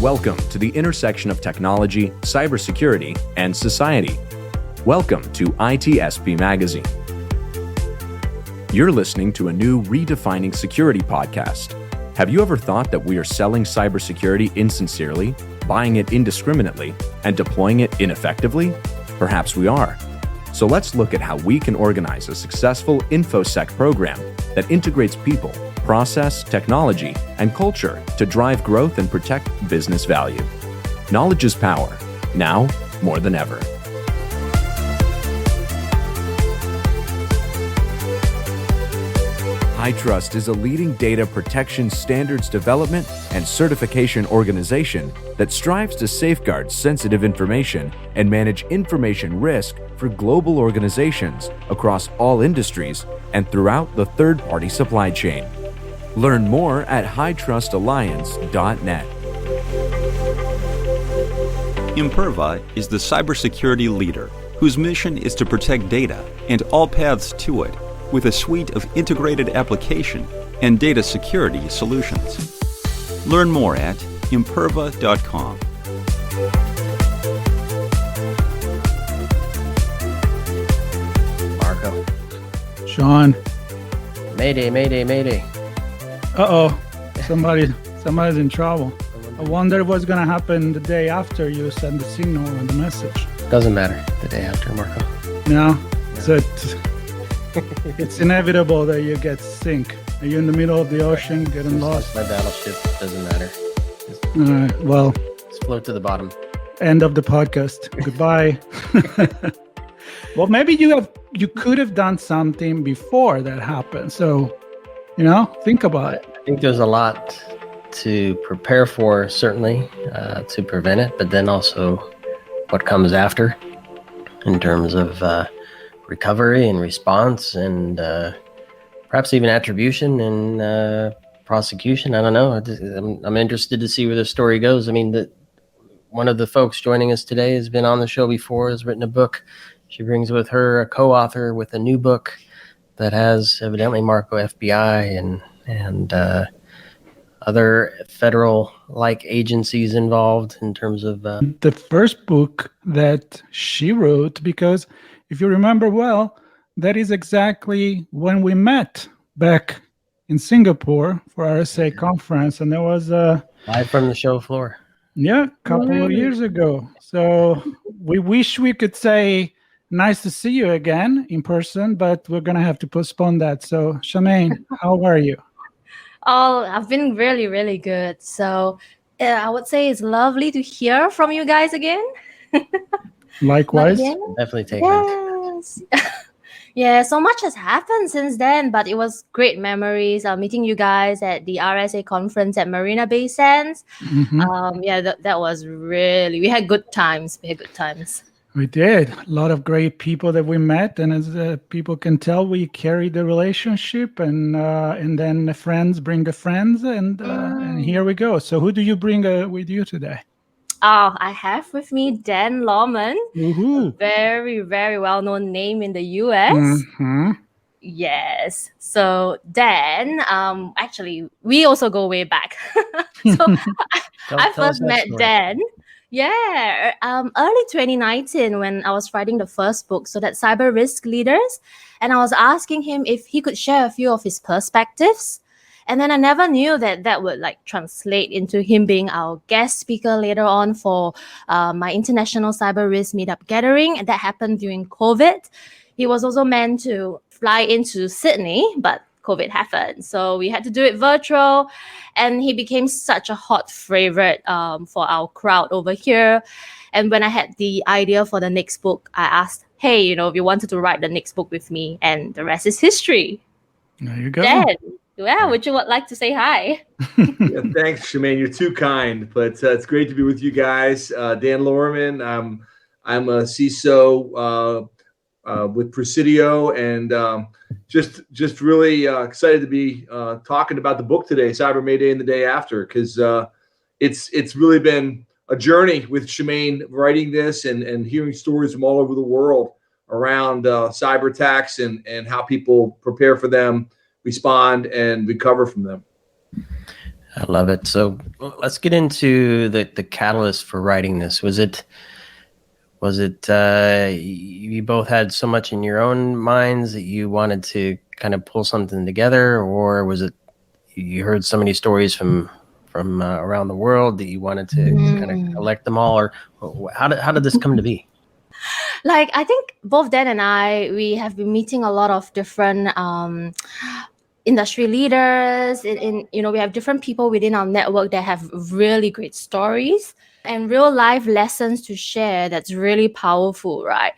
Welcome to the intersection of technology, cybersecurity, and society. Welcome to ITSP Magazine. You're listening to a new Redefining Security podcast. Have you ever thought that we are selling cybersecurity insincerely, buying it indiscriminately, and deploying it ineffectively? Perhaps we are. So let's look at how we can organize a successful InfoSec program that integrates people, process, technology, and culture to drive growth and protect business value. Knowledge is power, now more than ever. HITRUST is a leading data protection standards development and certification organization that strives to safeguard sensitive information and manage information risk for global organizations across all industries and throughout the third-party supply chain. Learn more at hightrustalliance.net. Imperva is the cybersecurity leader whose mission is to protect data and all paths to it with a suite of integrated application and data security solutions. Learn more at imperva.com. Marco. Sean. Mayday, mayday, mayday. Uh-oh. Somebody's in trouble. I wonder what's going to happen the day after you send the signal and the message. Doesn't matter the day after, Marco. No? So it's inevitable that you get sink. Are you in the middle of the ocean getting lost? My battleship doesn't matter. All right, well. Just float to the bottom. End of the podcast. Goodbye. Well, maybe you could have done something before that happened. So, think about it. I think there's a lot to prepare for, certainly, to prevent it, but then also what comes after in terms of recovery and response and perhaps even attribution and prosecution. I don't know. I'm interested to see where the story goes. I mean, one of the folks joining us today has been on the show before, has written a book. She brings with her a co-author with a new book that has evidently Marco FBI and other federal-like agencies involved in terms of... The first book that she wrote, because if you remember well, that is exactly when we met back in Singapore for RSA conference, and there was live from the show floor. Yeah, a couple of years ago. So we wish we could say nice to see you again in person, but we're going to have to postpone that. So Shamane, how are you? Oh, I've been really, really good. So I would say it's lovely to hear from you guys again. Likewise. Definitely take yes. Yeah, so much has happened since then, but it was great memories. Meeting you guys at the RSA conference at Marina Bay Sands. Mm-hmm. That was really, we had good times. We did. A lot of great people that we met, and as people can tell, we carried the relationship, and then the friends bring the friends, and here we go. So who do you bring with you today? Oh, I have with me Dan Lohrmann, Woohoo. a very, very well-known name in the US. Mm-hmm. Yes. So Dan, actually, we also go way back. So I first met Dan. Yeah, early 2019 when I was writing the first book, so that Cyber Risk Leaders, and I was asking him if he could share a few of his perspectives. And then I never knew that would translate into him being our guest speaker later on for my international cyber risk meetup gathering, and that happened during COVID. He was also meant to fly into Sydney, but COVID happened, so we had to do it virtual, and he became such a hot favorite for our crowd over here. And when I had the idea for the next book, I asked, hey, if you wanted to write the next book with me, and the rest is history. There you go. Dan, would you like to say hi? Yeah, thanks, Shamane. You're too kind, but it's great to be with you guys. Dan Lohrmann. I'm a CISO with Presidio, and just really excited to be talking about the book today, Cyber Mayday and the Day After, because it's really been a journey with Shamane writing this and hearing stories from all over the world around cyber attacks and how people prepare for them, respond, and recover from them. I love it. So let's get into the catalyst for writing this. Was it you both had so much in your own minds that you wanted to kind of pull something together, or was it you heard so many stories from around the world that you wanted to kind of collect them all, or how did this come to be? Like, I think both Dan and I, we have been meeting a lot of different industry leaders. We have different people within our network that have really great stories and real life lessons to share. That's really powerful, right?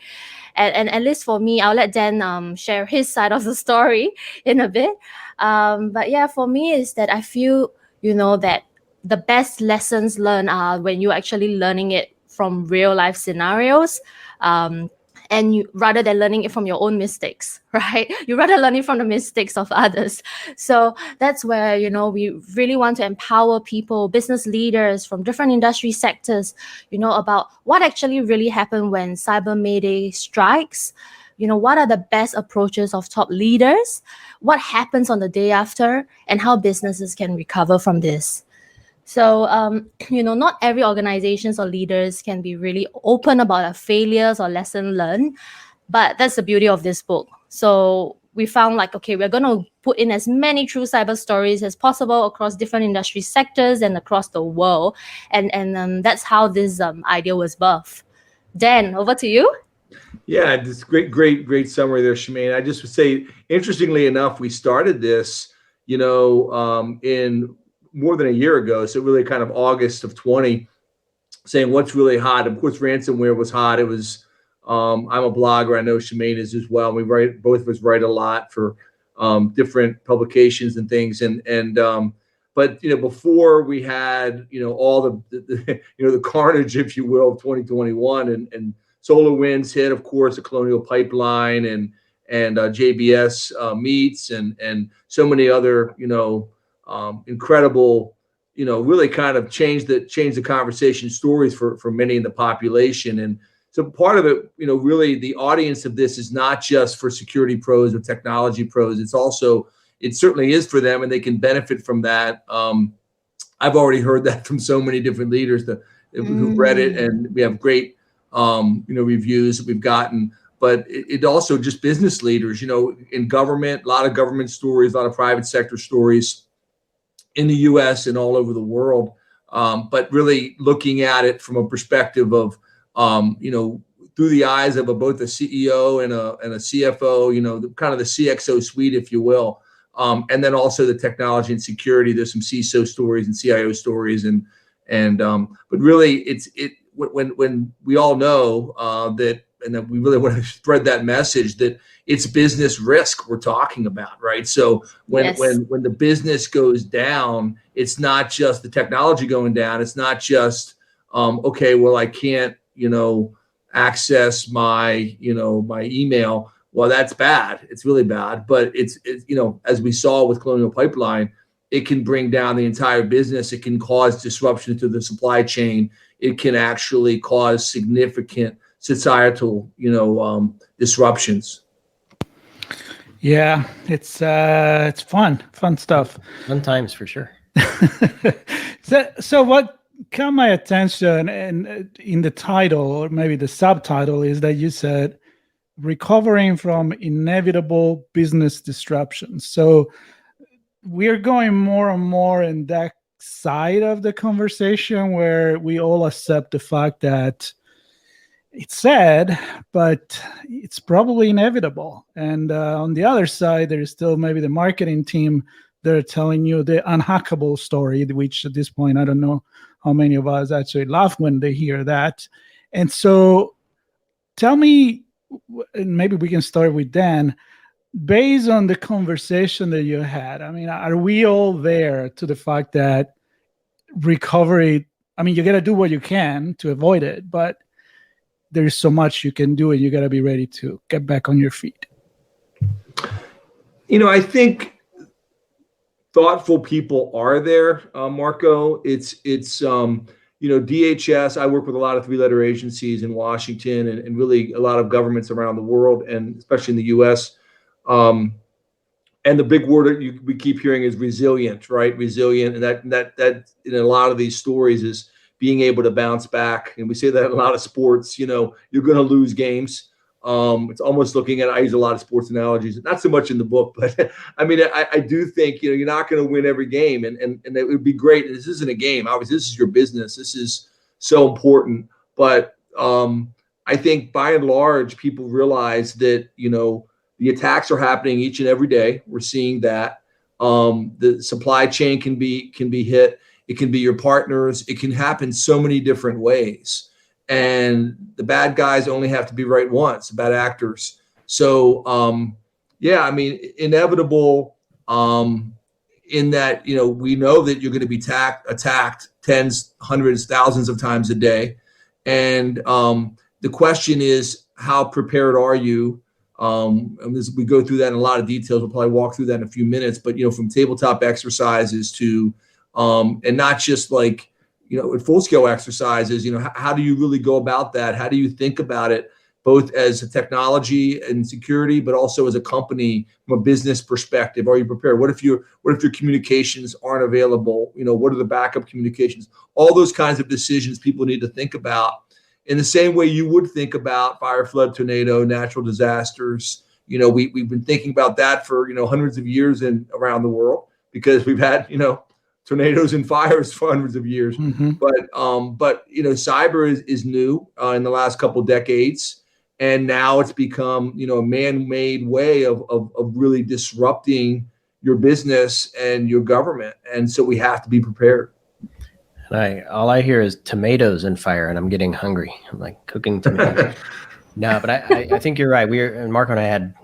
And at least for me, I'll let Dan share his side of the story in a bit. But yeah, for me is that I feel, that the best lessons learned are when you're actually learning it from real life scenarios. And you, rather than learning it from your own mistakes, right? You rather learn it from the mistakes of others. So that's where, we really want to empower people, business leaders from different industry sectors, about what actually really happened when Cyber Mayday strikes. What are the best approaches of top leaders? What happens on the day after? And how businesses can recover from this. So, not every organizations or leaders can be really open about their failures or lesson learned, but that's the beauty of this book. So we found we're going to put in as many true cyber stories as possible across different industry sectors and across the world. And that's how this idea was birthed. Dan, over to you. Yeah, this great summary there, Shamane. I just would say, interestingly enough, we started this, in more than a year ago. So really kind of August of 20, saying what's really hot. Of course, ransomware was hot. It was, I'm a blogger. I know Shamane is as well. Both of us write a lot for different publications and things. But before we had, all the the carnage, if you will, of 2021 and SolarWinds hit, of course, the Colonial Pipeline and JBS meets and so many other, incredible, really kind of changed the conversation stories for many in the population. And so part of it, really the audience of this is not just for security pros or technology pros. It certainly is for them, and they can benefit from that. I've already heard that from so many different leaders who've read it, and we have great, reviews that we've gotten. But it also just business leaders, in government, a lot of government stories, a lot of private sector stories in the U.S. and all over the world, but really looking at it from a perspective of, through the eyes of both a CEO and a CFO, kind of the CXO suite, if you will, and then also the technology and security. There's some CISO stories and CIO stories, but really when we all know that. And then we really want to spread that message that it's business risk we're talking about, right? So when the business goes down, it's not just the technology going down. It's not just I can't access my my email. Well, that's bad. It's really bad. But it's as we saw with Colonial Pipeline, it can bring down the entire business. It can cause disruption to the supply chain. It can actually cause significant societal, disruptions. Yeah, it's fun stuff. Fun times for sure. So what caught my attention and in the title, or maybe the subtitle, is that you said recovering from inevitable business disruptions. So we're going more and more in that side of the conversation where we all accept the fact that it's sad, but it's probably inevitable. And on the other side, there's still maybe the marketing team. They're telling you the unhackable story, which at this point, I don't know how many of us actually laugh when they hear that. And so tell me, and maybe we can start with Dan, based on the conversation that you had, I mean, are we all there to the fact that recovery, I mean, you got to do what you can to avoid it, but there's so much you can do and you got to be ready to get back on your feet? I think thoughtful people are there, Marco. It's DHS. I work with a lot of three-letter agencies in Washington and really a lot of governments around the world, and especially in the U.S. And And the big word that we keep hearing is resilient, right? Resilient, and that in a lot of these stories is being able to bounce back. And we say that in a lot of sports. You're going to lose games. It's almost looking at, I use a lot of sports analogies, not so much in the book, but I mean, I do think, you're not going to win every game, and it would be great. This isn't a game. Obviously, this is your business. This is so important. But I think by and large, people realize that, the attacks are happening each and every day. We're seeing that. The supply chain can be hit. It can be your partners. It can happen so many different ways. And the bad guys only have to be right once, the bad actors. So, I mean, inevitable in that, we know that you're going to be attacked tens, hundreds, thousands of times a day. And the question is, how prepared are you? And we go through that in a lot of details. We'll probably walk through that in a few minutes. But, from tabletop exercises to, and not just like, full-scale exercises, how do you really go about that? How do you think about it, both as a technology and security, but also as a company from a business perspective? Are you prepared? What if your communications aren't available? What are the backup communications? All those kinds of decisions people need to think about in the same way you would think about fire, flood, tornado, natural disasters. We've been thinking about that for, hundreds of years around the world, because we've had, tornadoes and fires for hundreds of years. Mm-hmm. But cyber is new in the last couple of decades. And now it's become, a man-made way of really disrupting your business and your government. And so we have to be prepared. And all I hear is tomatoes and fire, and I'm getting hungry. I'm like cooking tomatoes. No, but I think you're right. Marco and I had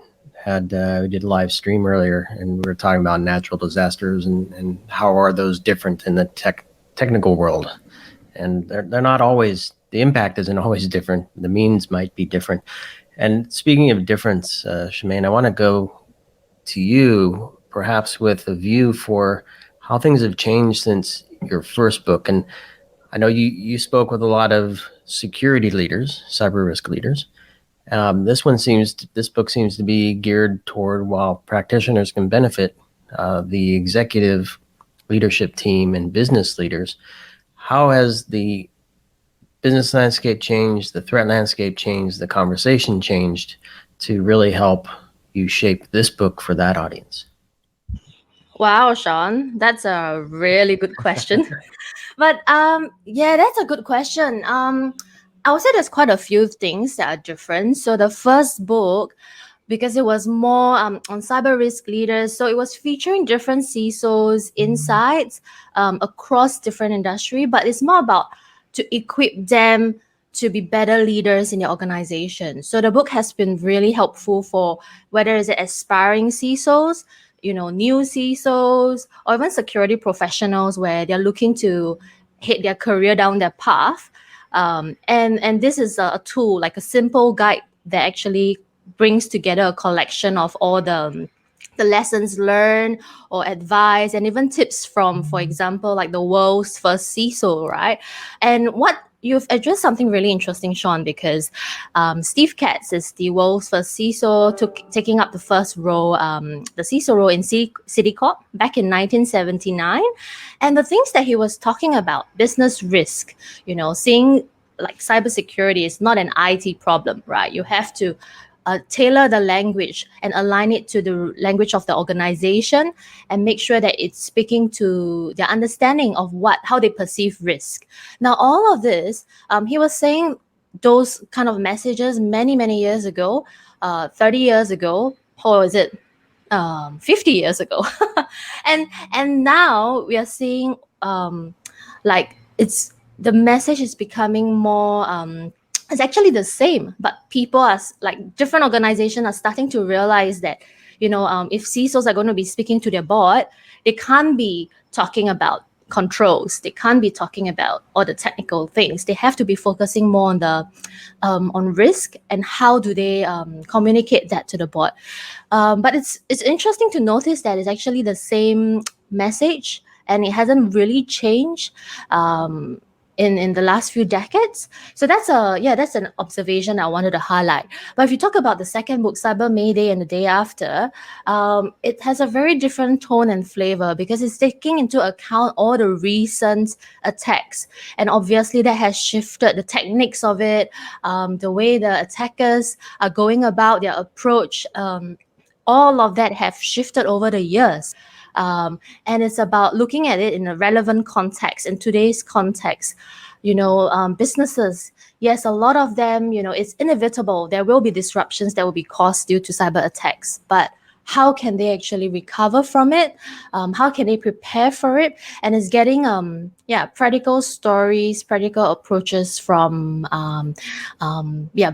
we did a live stream earlier, and we were talking about natural disasters and how are those different in the technical world. And they're not always, the impact isn't always different. The means might be different. And speaking of difference, Shamane, I want to go to you perhaps with a view for how things have changed since your first book. And I know you spoke with a lot of security leaders, cyber risk leaders. This book seems to be geared toward, while practitioners can benefit, the executive leadership team and business leaders. How has the business landscape changed, the threat landscape changed, the conversation changed to really help you shape this book for that audience? Wow, Sean, that's a really good question. But that's a good question. I would say there's quite a few things that are different. So the first book, because it was more on cyber risk leaders, so it was featuring different CISOs, insights across different industry, but it's more about to equip them to be better leaders in their organization. So the book has been really helpful for whether it's aspiring CISOs, new CISOs, or even security professionals where they're looking to hit their career down their path. And this is a tool, like a simple guide that actually brings together a collection of all the lessons learned or advice and even tips from, for example, like the world's first CISO, right? And what you've addressed something really interesting, Sean, because Steve Katz is the world's first CISO, taking up the first role, the CISO role in Citicorp back in 1979. And the things that he was talking about, business risk, seeing like cybersecurity is not an IT problem, right? You have to tailor the language and align it to the language of the organization and make sure that it's speaking to their understanding of how they perceive risk. Now, all of this, he was saying those kind of messages many, many years ago, 30 years ago, or is it 50 years ago? and now we are seeing the message is becoming more it's actually the same, but people are different organizations are starting to realize that, if CISOs are going to be speaking to their board, they can't be talking about controls. They can't be talking about all the technical things. They have to be focusing more on the on risk and how do they communicate that to the board. But it's interesting to notice that it's actually the same message and it hasn't really changed. in the last few decades. So that's an observation I wanted to highlight. But if you talk about the second book, Cyber Mayday and the Day After, it has a very different tone and flavor because it's taking into account all the recent attacks. And obviously that has shifted the techniques of it, the way the attackers are going about their approach. All of that have shifted over the years. And it's about looking at it in a relevant context, in today's context. Businesses, yes, a lot of them, it's inevitable. There will be disruptions that will be caused due to cyber attacks, but how can they actually recover from it? How can they prepare for it? And it's getting practical stories, practical approaches from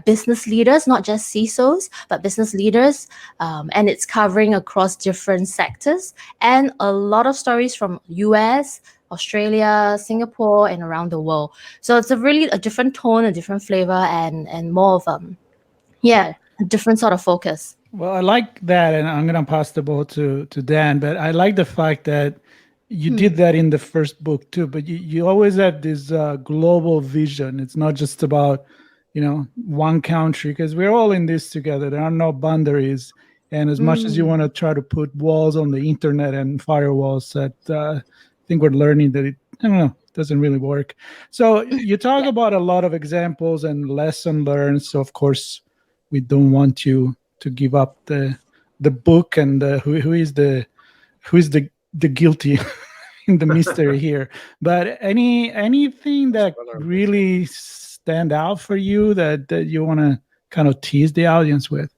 business leaders, not just CISOs, but business leaders. And it's covering across different sectors, and a lot of stories from US, Australia, Singapore, and around the world. So it's a different tone, a different flavor, and more of a different sort of focus. Well, I like that, and I'm going to pass the ball to Dan, but I like the fact that you did that in the first book too, but you always have this global vision. It's not just about, one country, because we're all in this together. There are no boundaries. And as much as you want to try to put walls on the internet and firewalls, that I think we're learning that it doesn't really work. So you talk about a lot of examples and lesson learned. So of course, we don't want you to give up the book and who is the guilty in the mystery here. But anything that really stand out for you that you want to kind of tease the audience with?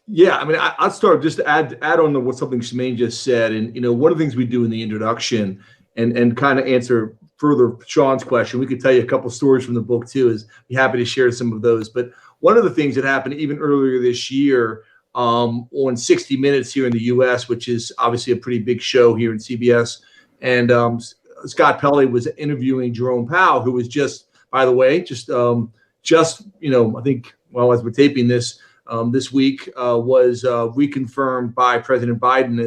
Yeah, I mean, I'll start just to add on to what something Shamane just said. And, one of the things we do in the introduction and kind of answer further Sean's question, we could tell you a couple stories from the book too, is be happy to share some of those. But one of the things that happened even earlier this year on 60 Minutes here in the U.S., which is obviously a pretty big show here in CBS, and Scott Pelley was interviewing Jerome Powell, who was just, by the way, I think, as we're taping this week, was reconfirmed by President Biden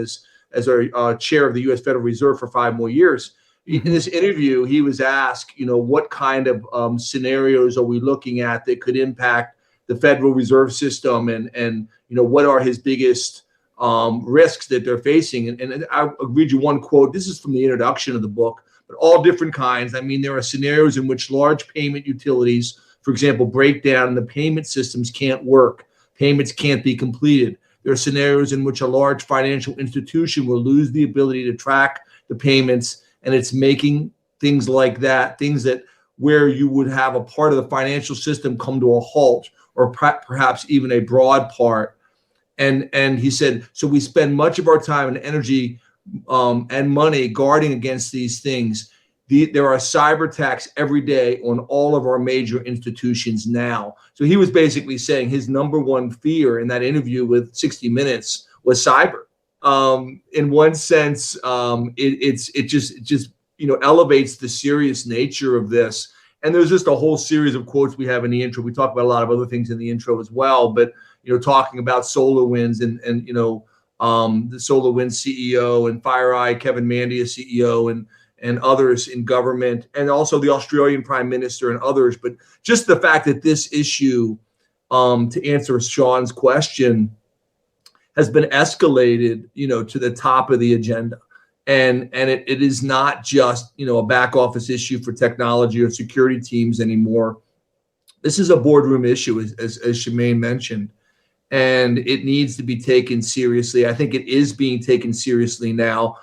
as our chair of the U.S. Federal Reserve for 5 more years. In this interview, he was asked, what kind of scenarios are we looking at that could impact the Federal Reserve System, and what are his biggest risks that they're facing? And I'll read you one quote. This is from the introduction of the book, but all different kinds. I mean, there are scenarios in which large payment utilities, for example, break down and the payment systems can't work. Payments can't be completed. There are scenarios in which a large financial institution will lose the ability to track the payments, and it's making things like that, things that where you would have a part of the financial system come to a halt, or perhaps even a broad part. And he said, so we spend much of our time and energy and money guarding against these things. There are cyber attacks every day on all of our major institutions now. So he was basically saying his number one fear in that interview with 60 Minutes was cyber. In one sense, it just elevates the serious nature of this. And there's just a whole series of quotes we have in the intro. We talk about a lot of other things in the intro as well, but talking about SolarWinds and the SolarWinds CEO and FireEye, Kevin Mandia CEO, and others in government, and also the Australian Prime Minister and others. But just the fact that this issue, to answer Sean's question, has been escalated, to the top of the agenda. And it is not just, a back office issue for technology or security teams anymore. This is a boardroom issue, as Shamane mentioned, and it needs to be taken seriously. I think it is being taken seriously now.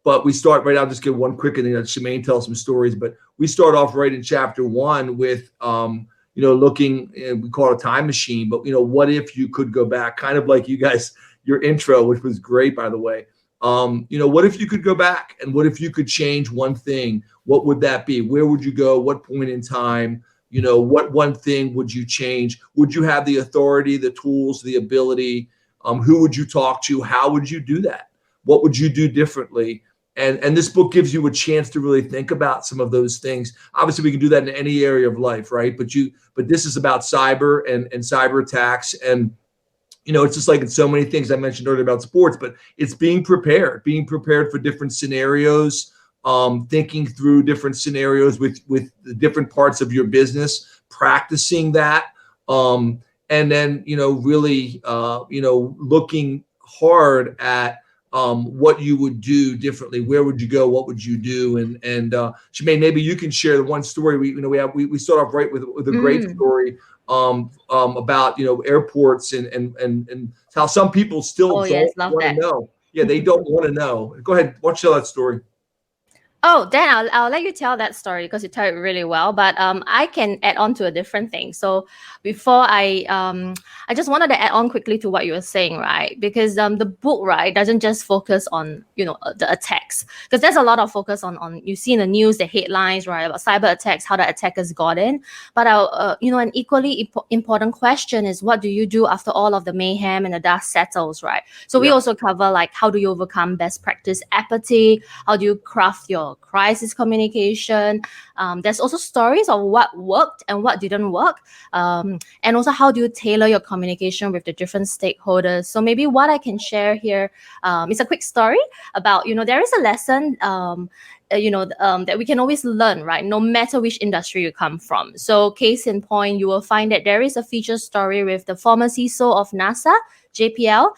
But we start right. I'll just give one quick, and then Shamane tells some stories. But we start off right in chapter 1 with, looking. We call it a time machine. But what if you could go back? Kind of like you guys, your intro, which was great, by the way. What if you could go back, and what if you could change one thing? What would that be? Where would you go? What point in time? What one thing would you change? Would you have the authority, the tools, the ability? Who would you talk to? How would you do that? What would you do differently? And this book gives you a chance to really think about some of those things. Obviously, we can do that in any area of life, right? But this is about cyber and cyber attacks. And, it's just like in so many things I mentioned earlier about sports, but it's being prepared for different scenarios. thinking through different scenarios with the different parts of your business, practicing that, and then really looking hard at what you would do differently. Where would you go? What would you do? And Shamane, maybe you can share the one story. We start off right with a great story about airports and how some people still don't want to know. Yeah, they don't want to know. Go ahead, why don't you tell that story? Oh, Dan, I'll let you tell that story because you tell it really well. But I can add on to a different thing. So before I just wanted to add on quickly to what you were saying, right? Because the book, right, doesn't just focus on the attacks, because there's a lot of focus on you see in the news the headlines, right, about cyber attacks, how the attackers got in. But an equally important question is, what do you do after all of the mayhem and the dust settles, right? So we also cover like, how do you overcome best practice apathy? How do you craft your crisis communication? There's also stories of what worked and what didn't work, and also how do you tailor your communication with the different stakeholders. So maybe what I can share here is a quick story about there is a lesson that we can always learn, right, no matter which industry you come from. So case in point, you will find that there is a feature story with the former CISO of NASA, JPL,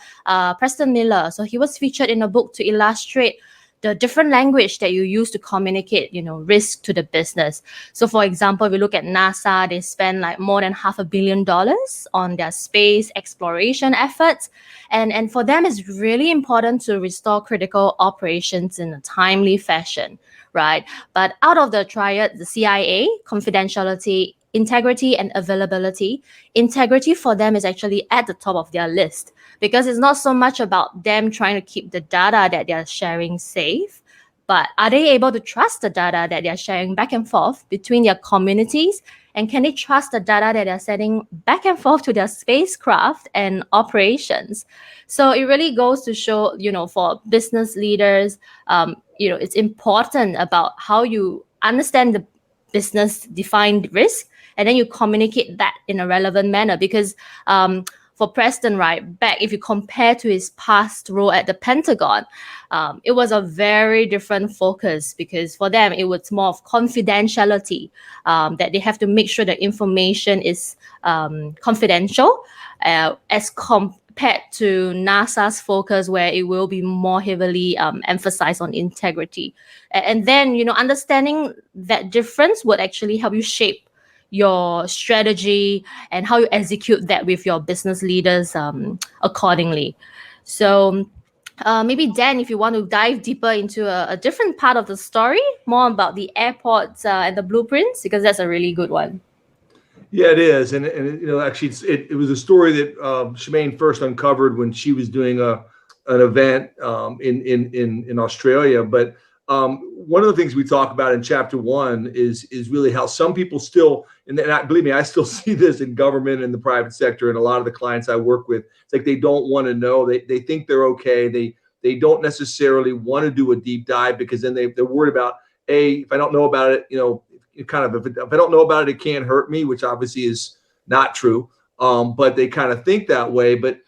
Preston Miller. So he was featured in a book to illustrate the different language that you use to communicate, risk to the business. So for example, if you look at NASA, they spend like more than $500 million on their space exploration efforts. And for them, it's really important to restore critical operations in a timely fashion, right? But out of the triad, the CIA, confidentiality, integrity, and availability, integrity for them is actually at the top of their list, because it's not so much about them trying to keep the data that they're sharing safe, but are they able to trust the data that they're sharing back and forth between their communities? And can they trust the data that they're sending back and forth to their spacecraft and operations? So it really goes to show, for business leaders, it's important about how you understand the business defined risk, and then you communicate that in a relevant manner. Because for Preston, right, back, if you compare to his past role at the Pentagon, it was a very different focus, because for them, it was more of confidentiality, that they have to make sure the information is confidential, as compared to NASA's focus, where it will be more heavily emphasized on integrity. And then, understanding that difference would actually help you shape your strategy and how you execute that with your business leaders accordingly. So maybe Dan, if you want to dive deeper into a different part of the story, more about the airports and the blueprints, because that's a really good one. Yeah, it is. And actually it was a story that Shamane first uncovered when she was doing an event in Australia. But one of the things we talk about in chapter 1 is really how some people still, and believe me, I still see this in government and the private sector, and a lot of the clients I work with, it's like they don't want to know. They think they're okay. They don't necessarily want to do a deep dive, because then they're worried about, if I don't know about it, if I don't know about it, it can't hurt me, which obviously is not true. But they kind of think that way. But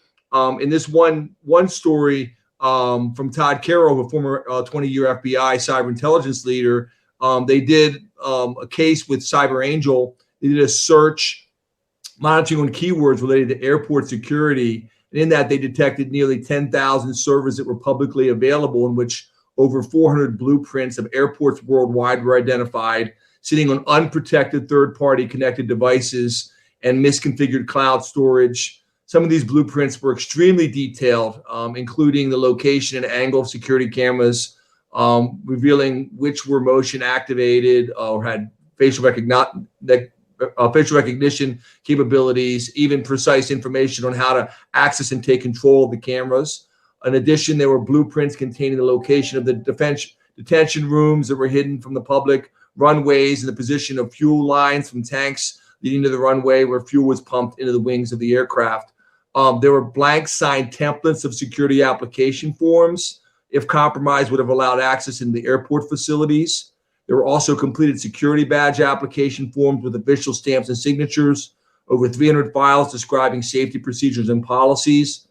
in this one story, from Todd Carroll, a former 20-year FBI cyber intelligence leader, they did a case with Cyber Angel. They did a search monitoring on keywords related to airport security. And in that, they detected nearly 10,000 servers that were publicly available, in which over 400 blueprints of airports worldwide were identified, sitting on unprotected third-party connected devices and misconfigured cloud storage. Some of these blueprints were extremely detailed, including the location and angle of security cameras, revealing which were motion activated or had facial recognition capabilities, even precise information on how to access and take control of the cameras. In addition, there were blueprints containing the location of the detention rooms that were hidden from the public, runways, and the position of fuel lines from tanks leading to the runway where fuel was pumped into the wings of the aircraft. There were blank signed templates of security application forms, if compromised, would have allowed access in the airport facilities. There were also completed security badge application forms with official stamps and signatures, over 300 files describing safety procedures and policies.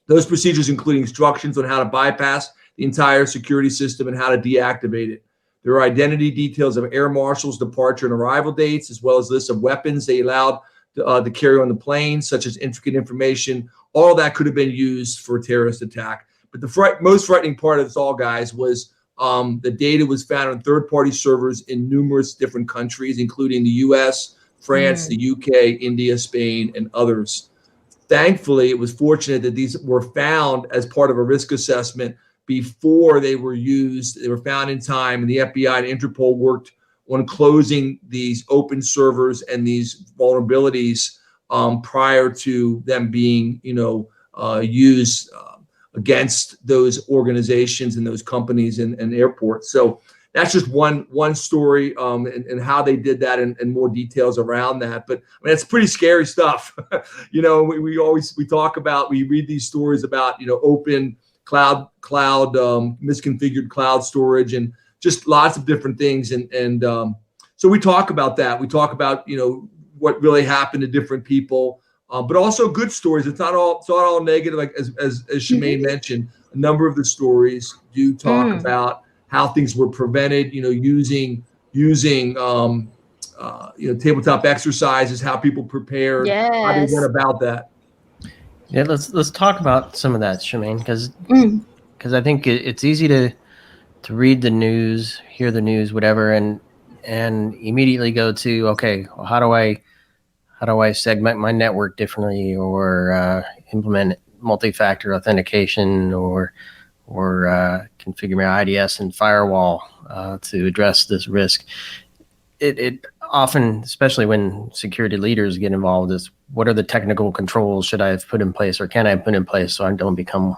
Those procedures include instructions on how to bypass the entire security system and how to deactivate it. There are identity details of air marshals' departure and arrival dates, as well as lists of weapons they allowed to carry on the plane, such as intricate information. All that could have been used for a terrorist attack. But the most frightening part of this all, guys, was the data was found on third-party servers in numerous different countries, including the U.S., France, the U.K., India, Spain, and others. Thankfully, it was fortunate that these were found as part of a risk assessment before they were used. They were found in time, and the FBI and Interpol worked on closing these open servers and these vulnerabilities prior to them being, used against those organizations and those companies and airports. So that's just one story and how they did that and more details around that. But I mean, it's pretty scary stuff. We read these stories about, open cloud, misconfigured cloud storage, and just lots of different things. And so we talk about that. We talk about, what really happened to different people, but also good stories. It's not all negative. Like as Shamane mentioned, a number of the stories do talk about how things were prevented, using tabletop exercises, how people prepared, how they went about that. Yeah, let's talk about some of that, Shamane, because I think it's easy to read the news, hear the news, whatever, and immediately go to, okay, well, how do I segment my network differently, or implement multi-factor authentication, or configure my IDS and firewall to address this risk. It often, especially when security leaders get involved, is what are the technical controls should I have put in place, or can I put in place so I don't become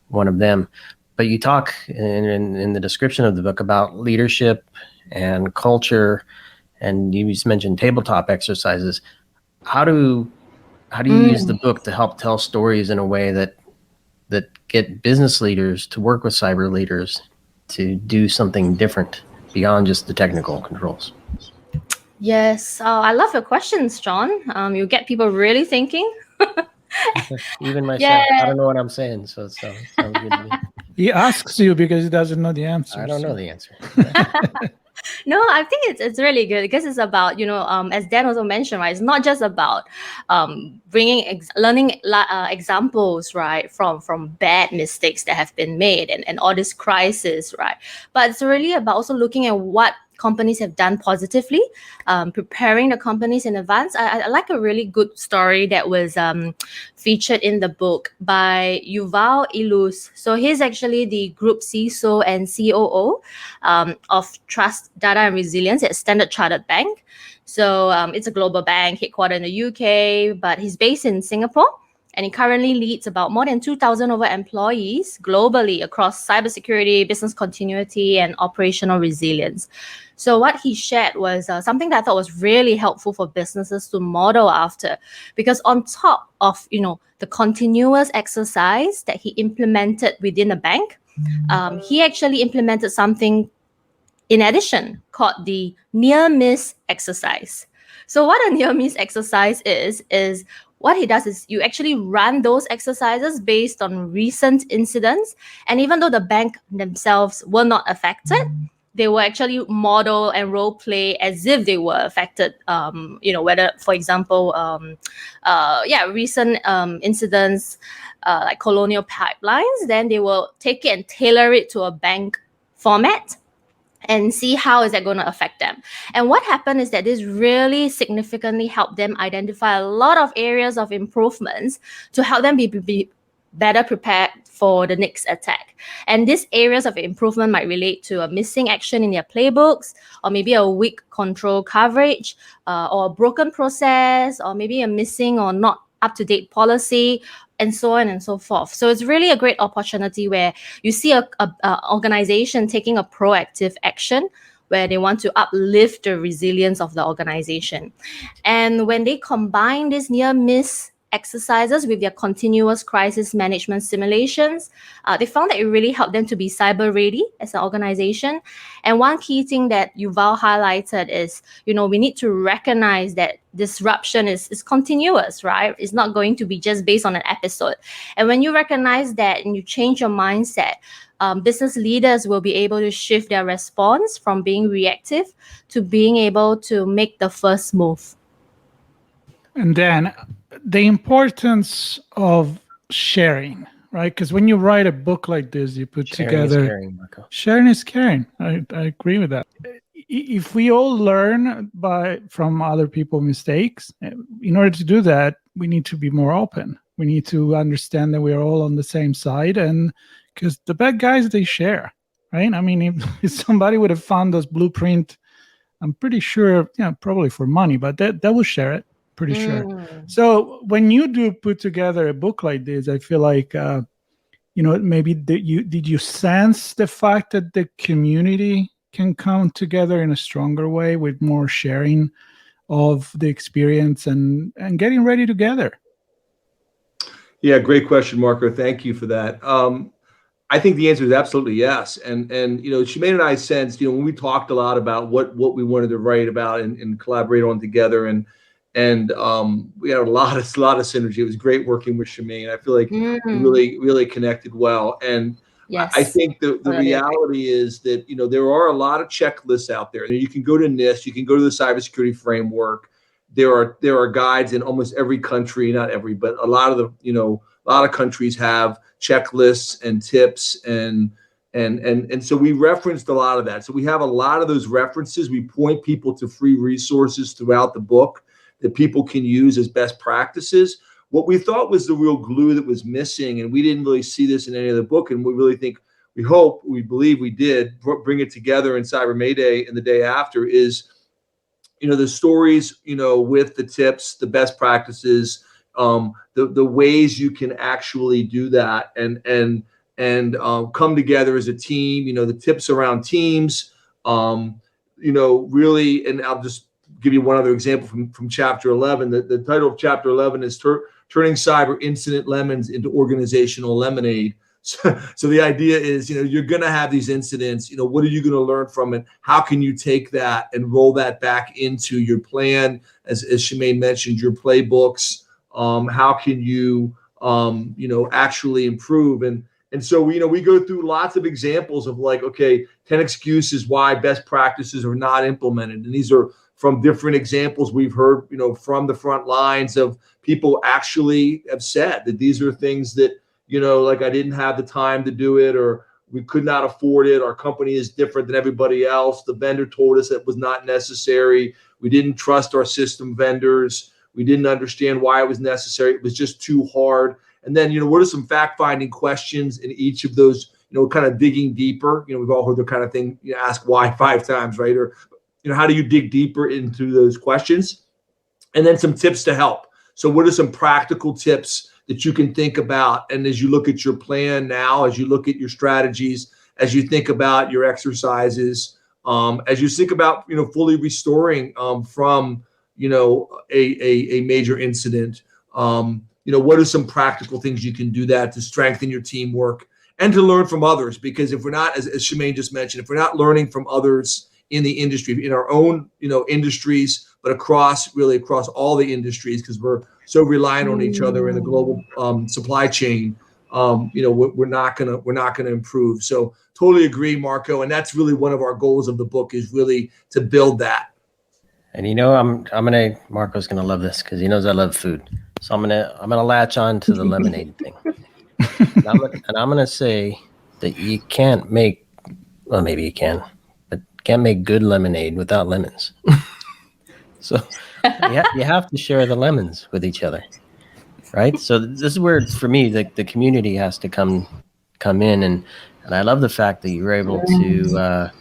one of them? But you talk in the description of the book about leadership and culture, and you just mentioned tabletop exercises. How do you use the book to help tell stories in a way that get business leaders to work with cyber leaders to do something different beyond just the technical controls? Yes, I love your questions, John. You get people really thinking. Even myself, I don't know what I'm saying, so it sounds good to me. He asks you because he doesn't know the answer. I don't know the answer. No, I think it's really good because it's about, as Dan also mentioned, right? It's not just about bringing learning examples, right, from bad mistakes that have been made and all this crisis, right? But it's really about also looking at what companies have done positively, preparing the companies in advance. I like a really good story that was featured in the book by Yuval Ilus. So he's actually the group CISO and COO of Trust, Data and Resilience at Standard Chartered Bank. So it's a global bank headquartered in the UK, but he's based in Singapore. And he currently leads about more than 2,000 over employees globally across cybersecurity, business continuity, and operational resilience. So what he shared was something that I thought was really helpful for businesses to model after, because on top of the continuous exercise that he implemented within the bank, he actually implemented something in addition called the near miss exercise. So what a near miss exercise is what he does is you actually run those exercises based on recent incidents. And even though the bank themselves were not affected, they will actually model and role play as if they were affected, whether, for example, recent incidents like Colonial Pipelines, then they will take it and tailor it to a bank format and see how is that going to affect them. And what happened is that this really significantly helped them identify a lot of areas of improvements to help them be better prepared for the next attack. And these areas of improvement might relate to a missing action in their playbooks, or maybe a weak control coverage, or a broken process, or maybe a missing or not up-to-date policy, and so on and so forth. So it's really a great opportunity where you see a organization taking a proactive action where they want to uplift the resilience of the organization. And when they combine this near miss exercises with their continuous crisis management simulations. They found that it really helped them to be cyber ready as an organization. And one key thing that Yuval highlighted is, we need to recognize that disruption is continuous, right? It's not going to be just based on an episode. And when you recognize that and you change your mindset, business leaders will be able to shift their response from being reactive to being able to make the first move. And then the importance of sharing, right? Because when you write a book like this, you put together... Sharing is caring, Marco. Sharing is caring. I agree with that. If we all learn from other people's mistakes, in order to do that, we need to be more open. We need to understand that we're all on the same side, and because the bad guys, they share, right? I mean, if somebody would have found those blueprint, I'm pretty sure, probably for money, but they will share it. Pretty sure. So when you do put together a book like this, I feel like, maybe did you sense the fact that the community can come together in a stronger way with more sharing of the experience and getting ready together? Yeah, great question, Marco. Thank you for that. I think the answer is absolutely yes. And Shamane and I sensed, when we talked a lot about what we wanted to write about and collaborate on together, and we had a lot of synergy. It was great working with Shamane. I feel like we really connected well. And yes, I think the reality is that, there are a lot of checklists out there. You can go to NIST, you can go to the cybersecurity framework. There are guides in almost every country, not every, but a lot of countries have checklists and tips and so we referenced a lot of that. So we have a lot of those references. We point people to free resources throughout the book that people can use as best practices. What we thought was the real glue that was missing, and we didn't really see this in any of the book, and we really think, we believe we did bring it together in Cyber Mayday and the day after, is, the stories, with the tips, the best practices, the ways you can actually do that and come together as a team, the tips around teams, really, and I'll just give you one other example from chapter 11. The title of chapter 11 is Turning Cyber Incident Lemons into Organizational Lemonade. So the idea is, you're going to have these incidents. What are you going to learn from it? How can you take that and roll that back into your plan? As Shamane mentioned, your playbooks. How can you, actually improve? And so, we go through lots of examples of 10 excuses why best practices are not implemented. And these are from different examples we've heard, from the front lines of people actually have said that these are things that, I didn't have the time to do it, or we could not afford it. Our company is different than everybody else. The vendor told us it was not necessary. We didn't trust our system vendors. We didn't understand why it was necessary. It was just too hard. And then, what are some fact-finding questions in each of those, kind of digging deeper? We've all heard the kind of thing, ask why 5 times, right? Or, how do you dig deeper into those questions? And then some tips to help. So what are some practical tips that you can think about? And as you look at your plan now, as you look at your strategies, as you think about your exercises, as you think about, fully restoring from, a major incident, what are some practical things you can do that to strengthen your teamwork and to learn from others? Because if we're not, as Shamane just mentioned, if we're not learning from others in the industry, in our own, industries, but across all the industries, because we're so reliant on each other in the global supply chain, we're not gonna improve. So totally agree, Marco, and that's really one of our goals of the book, is really to build that. And Marco's gonna love this because he knows I love food. So I'm gonna latch on to the lemonade thing, and I'm gonna say that you can't make, well, maybe you can, but can't make good lemonade without lemons. So you have to share the lemons with each other, right? So this is where, for me, the community has to come in, and I love the fact that you're able to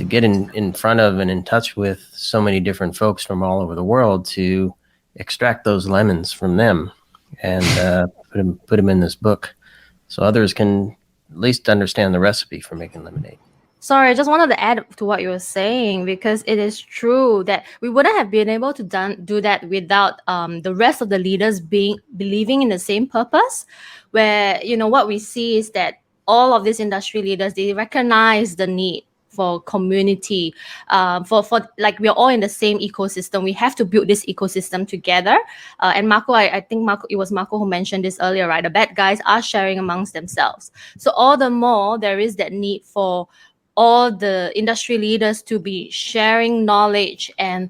get in front of and in touch with so many different folks from all over the world to extract those lemons from them and put them in this book, so others can at least understand the recipe for making lemonade. Sorry, I just wanted to add to what you were saying, because it is true that we wouldn't have been able to do that without the rest of the leaders believing in the same purpose. Where, what we see is that all of these industry leaders, they recognize the need for community, for like, we're all in the same ecosystem. We have to build this ecosystem together. And Marco, I think it was Marco who mentioned this earlier, right? The bad guys are sharing amongst themselves. So all the more there is that need for all the industry leaders to be sharing knowledge and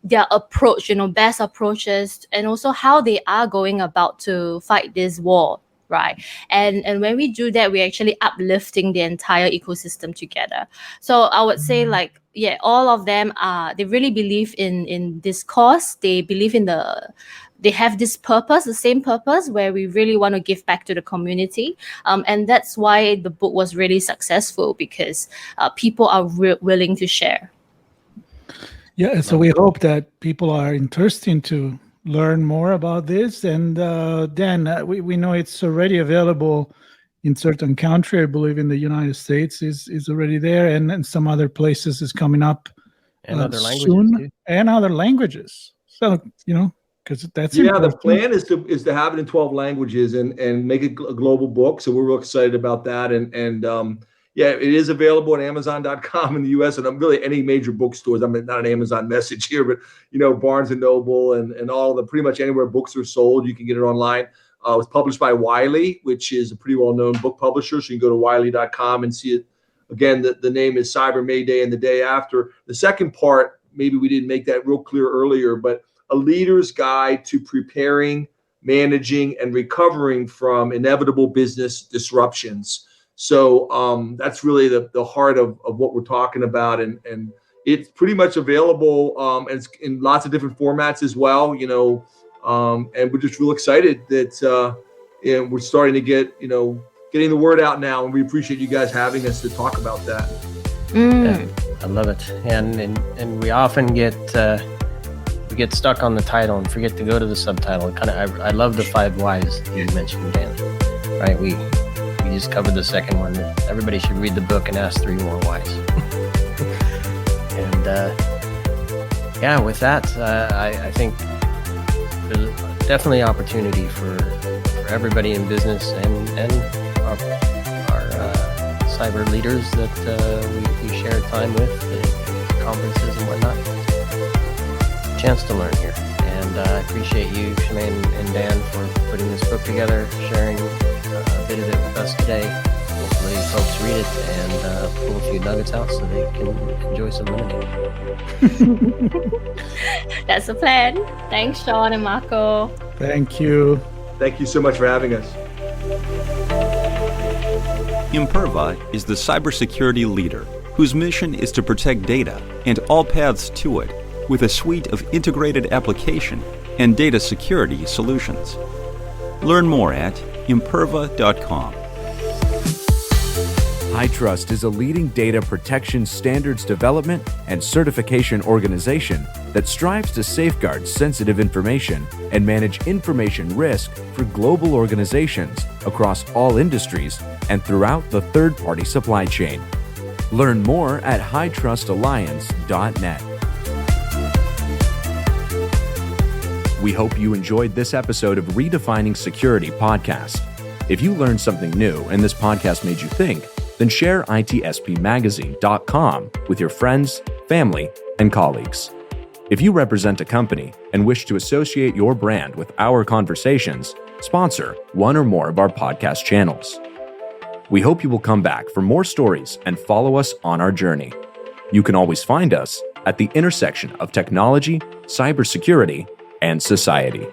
their approach, best approaches, and also how they are going about to fight this war, right? And when we do that, we're actually uplifting the entire ecosystem together. So I would say, like, yeah, all of them they really believe in this cause. They believe in they have this purpose, the same purpose, where we really want to give back to the community. And that's why the book was really successful, because people are willing to share. Yeah, so we hope that people are interested to learn more about this. And Dan, we know it's already available in certain countries. I believe in the United States is already there, and some other places is coming up and other languages soon, too. And other languages. So, because that's important. The plan is to have it in 12 languages and make it a global book. So we're real excited about that. And it is available at Amazon.com in the US, and really any major bookstores. I'm not an Amazon message here, but Barnes and Noble and all the pretty much anywhere books are sold, you can get it online. It was published by Wiley, which is a pretty well-known book publisher. So you can go to Wiley.com and see it. Again, the name is Cyber Mayday and the Day After. The second part, maybe we didn't make that real clear earlier, but a leader's guide to preparing, managing, and recovering from inevitable business disruptions. So that's really the heart of what we're talking about. And it's pretty much available and it's in lots of different formats as well, and we're just real excited that we're starting to get, getting the word out now. And we appreciate you guys having us to talk about that. Yeah, I love it. And we often get stuck on the title and forget to go to the subtitle. I love the 5 whys you mentioned, Dan. Right? We just covered the second one. Everybody should read the book and ask 3 more whys. And with that, I think there's definitely opportunity for everybody in business and our cyber leaders that we share time with at conferences and whatnot. Chance to learn here, and I appreciate you, Shamane and Dan, for putting this book together, sharing a bit of it with us today. Hopefully folks read it and pull a few nuggets out so they can enjoy some lemonade. That's the plan. Thanks, Sean and Marco. Thank you. Thank you so much for having us. Imperva is the cybersecurity leader whose mission is to protect data and all paths to it, with a suite of integrated application and data security solutions. Learn more at imperva.com. HITRUST is a leading data protection standards development and certification organization that strives to safeguard sensitive information and manage information risk for global organizations across all industries and throughout the third-party supply chain. Learn more at hightrustalliance.net. We hope you enjoyed this episode of Redefining Security podcast. If you learned something new and this podcast made you think, then share itspmagazine.com with your friends, family, and colleagues. If you represent a company and wish to associate your brand with our conversations, sponsor one or more of our podcast channels. We hope you will come back for more stories and follow us on our journey. You can always find us at the intersection of technology, cybersecurity, and society.